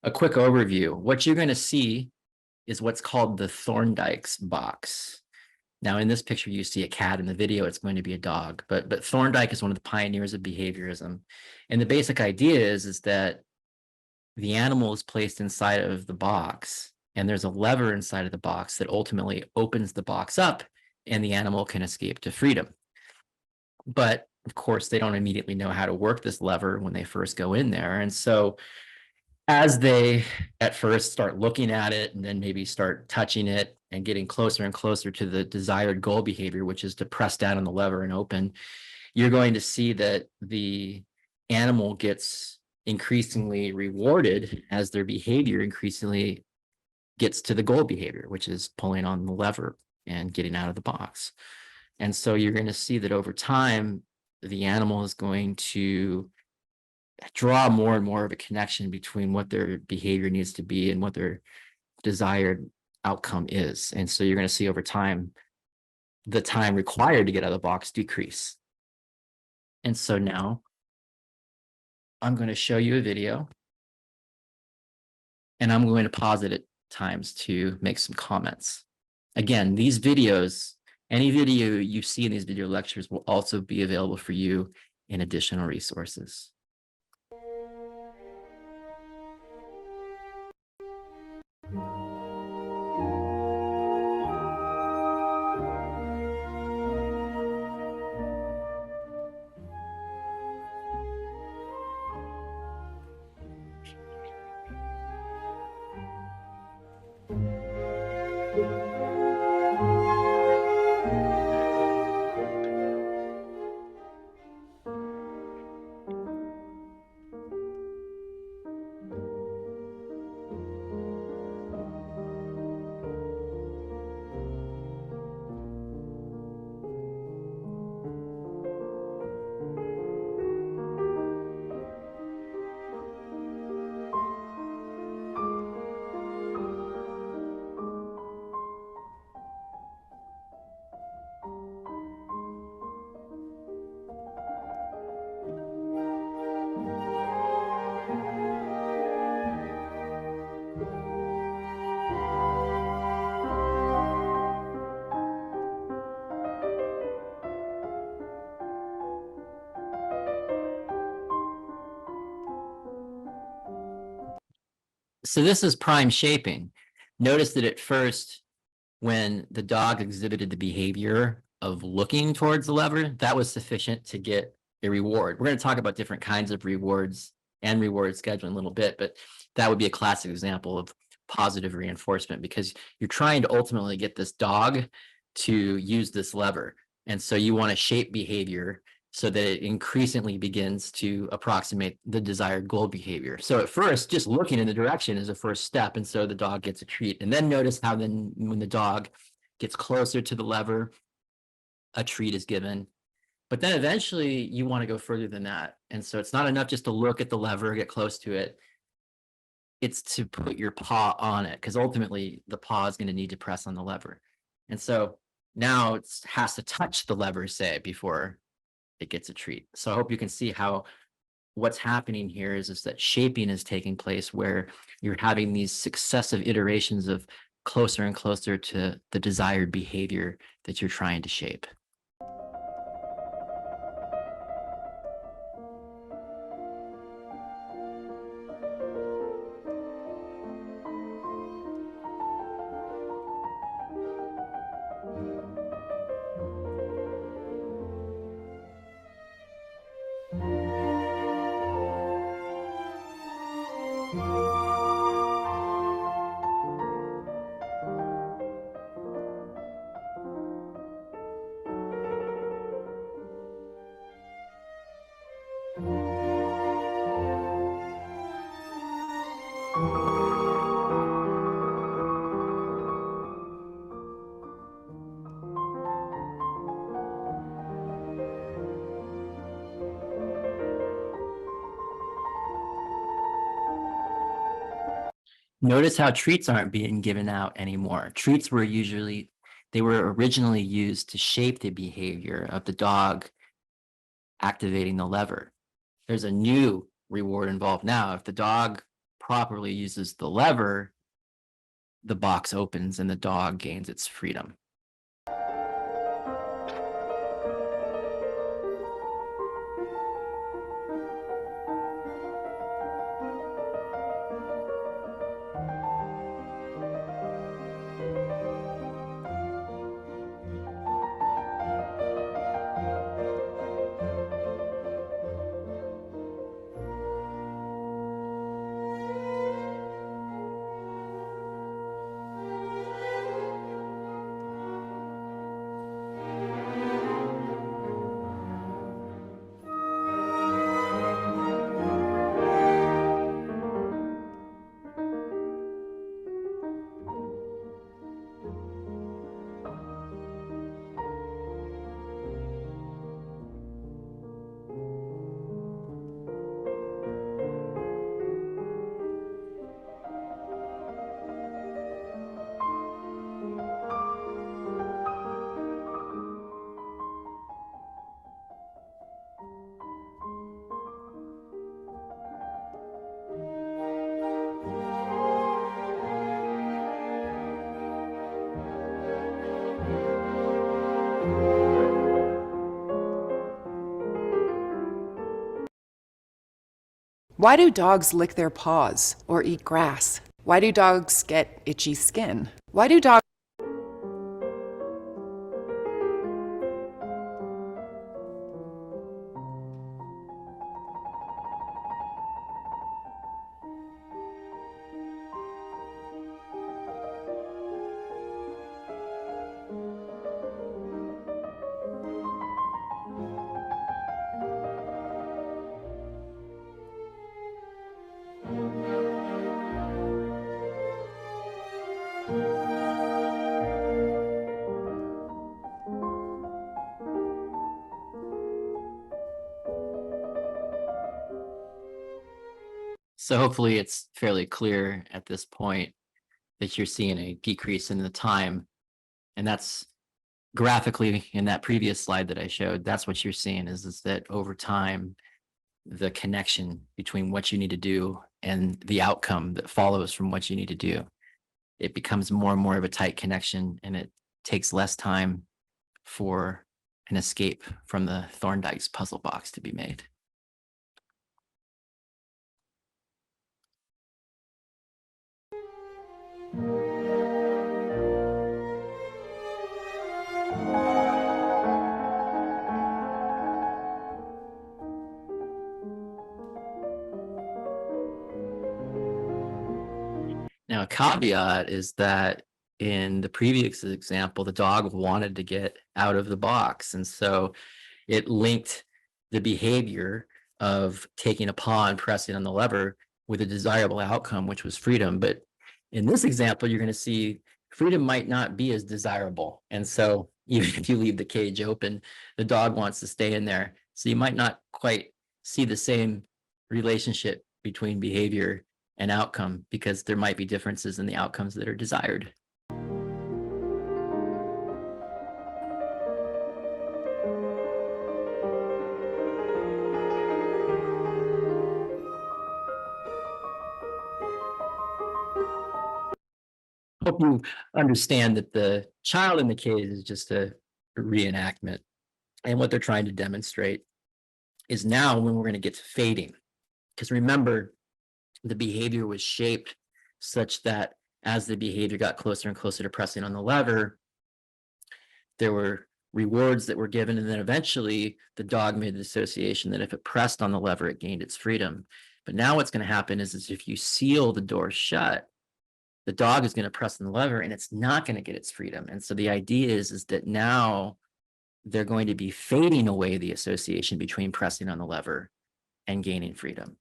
a quick overview. What you're going to see is what's called the Thorndike's box. Now, in this picture, you see a cat. In the video, it's going to be a dog. But Thorndike is one of the pioneers of behaviorism. And the basic idea is that the animal is placed inside of the box, and there's a lever inside of the box that ultimately opens the box up, and the animal can escape to freedom. But of course, they don't immediately know how to work this lever when they first go in there. And so as they at first start looking at it and then maybe start touching it and getting closer and closer to the desired goal behavior, which is to press down on the lever and open, you're going to see that the animal gets increasingly rewarded as their behavior increasingly gets to the goal behavior, which is pulling on the lever and getting out of the box. And so you're going to see that over time, the animal is going to draw more and more of a connection between what their behavior needs to be and what their desired outcome is. And so you're going to see over time, the time required to get out of the box decrease. And so now I'm going to show you a video, and I'm going to pause it at times to make some comments. Again, these videos, any video you see in these video lectures will also be available for you in additional resources. So this is prime shaping. Notice that at first, when the dog exhibited the behavior of looking towards the lever, that was sufficient to get a reward. We're going to talk about different kinds of rewards and reward scheduling in a little bit, but that would be a classic example of positive reinforcement, because you're trying to ultimately get this dog to use this lever. And so you want to shape behavior so that it increasingly begins to approximate the desired goal behavior. So at first, just looking in the direction is a first step, and so the dog gets a treat. And then notice how then when the dog gets closer to the lever, a treat is given. But then eventually you want to go further than that. And so it's not enough just to look at the lever, get close to it. It's to put your paw on it, because ultimately the paw is going to need to press on the lever. And so now it has to touch the lever, say, before it gets a treat. So I hope you can see how what's happening here is that shaping is taking place, where you're having these successive iterations of closer and closer to the desired behavior that you're trying to shape. Notice how treats aren't being given out anymore. Treats were originally used to shape the behavior of the dog activating the lever. There's a new reward involved now. If the dog properly uses the lever, the box opens and the dog gains its freedom. Why do dogs lick their paws or eat grass? Why do dogs get itchy skin? Why do dogs So hopefully it's fairly clear at this point that you're seeing a decrease in the time. And that's graphically in that previous slide that I showed, that's what you're seeing is that over time, the connection between what you need to do and the outcome that follows from what you need to do, it becomes more and more of a tight connection, and it takes less time for an escape from the Thorndike's puzzle box to be made. Now, a caveat is that in the previous example, the dog wanted to get out of the box. And so it linked the behavior of taking a paw and pressing on the lever with a desirable outcome, which was freedom. But in this example, you're going to see freedom might not be as desirable. And so even if you leave the cage open, the dog wants to stay in there. So you might not quite see the same relationship between behavior and outcome, because there might be differences in the outcomes that are desired. Hope you understand that the child in the cage is just a reenactment. And what they're trying to demonstrate is now when we're going to get to fading. Because remember, the behavior was shaped such that as the behavior got closer and closer to pressing on the lever, there were rewards that were given. And then eventually the dog made the association that if it pressed on the lever, it gained its freedom. But now what's going to happen is if you seal the door shut, the dog is going to press on the lever and it's not going to get its freedom. And so the idea is that now they're going to be fading away the association between pressing on the lever and gaining freedom.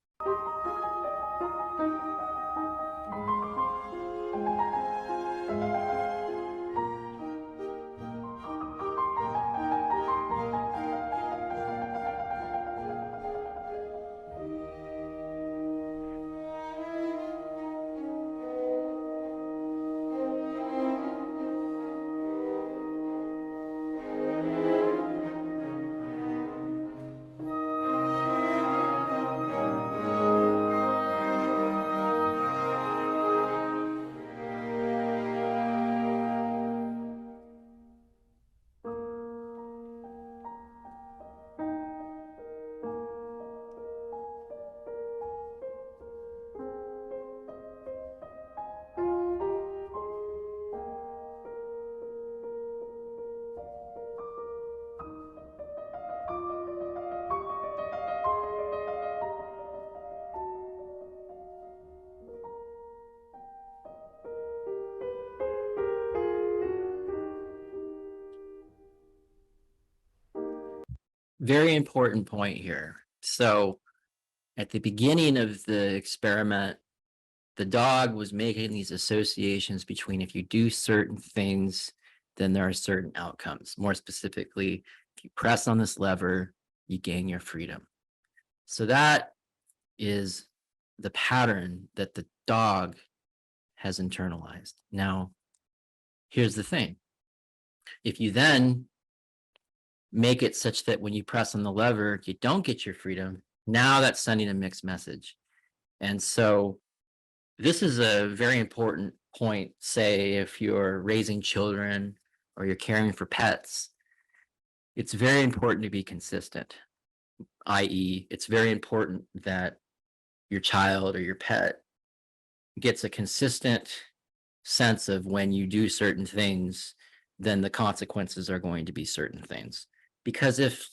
very important point here. So at the beginning of the experiment, the dog was making these associations between if you do certain things, then there are certain outcomes. More specifically, if you press on this lever, you gain your freedom. So that is the pattern that the dog has internalized. Now, here's the thing. If you then make it such that when you press on the lever, you don't get your freedom, now that's sending a mixed message. And so this is a very important point, say, if you're raising children or you're caring for pets, it's very important to be consistent, i.e., it's very important that your child or your pet gets a consistent sense of when you do certain things, then the consequences are going to be certain things. Because if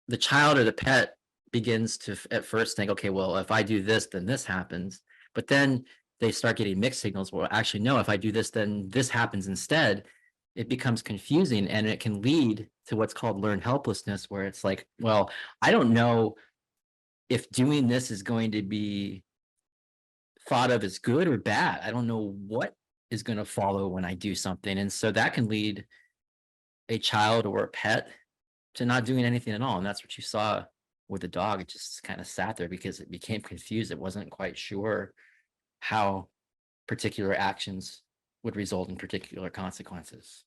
the child or the pet begins to at first think, okay, well, if I do this, then this happens. But then they start getting mixed signals. Well, actually, no, if I do this, then this happens instead. It becomes confusing and it can lead to what's called learned helplessness, where it's like, well, I don't know if doing this is going to be thought of as good or bad. I don't know what is going to follow when I do something. And so that can lead a child or a pet to not doing anything at all. And that's what you saw with the dog. It just kind of sat there because it became confused. It wasn't quite sure how particular actions would result in particular consequences.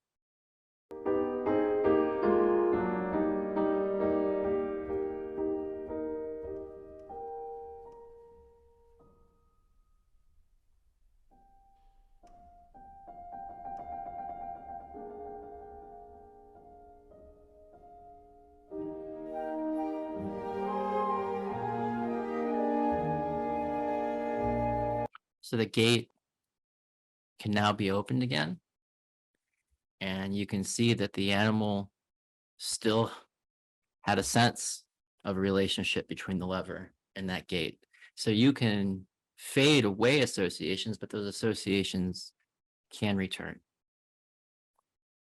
So the gate can now be opened again. And you can see that the animal still had a sense of a relationship between the lever and that gate. So you can fade away associations, but those associations can return.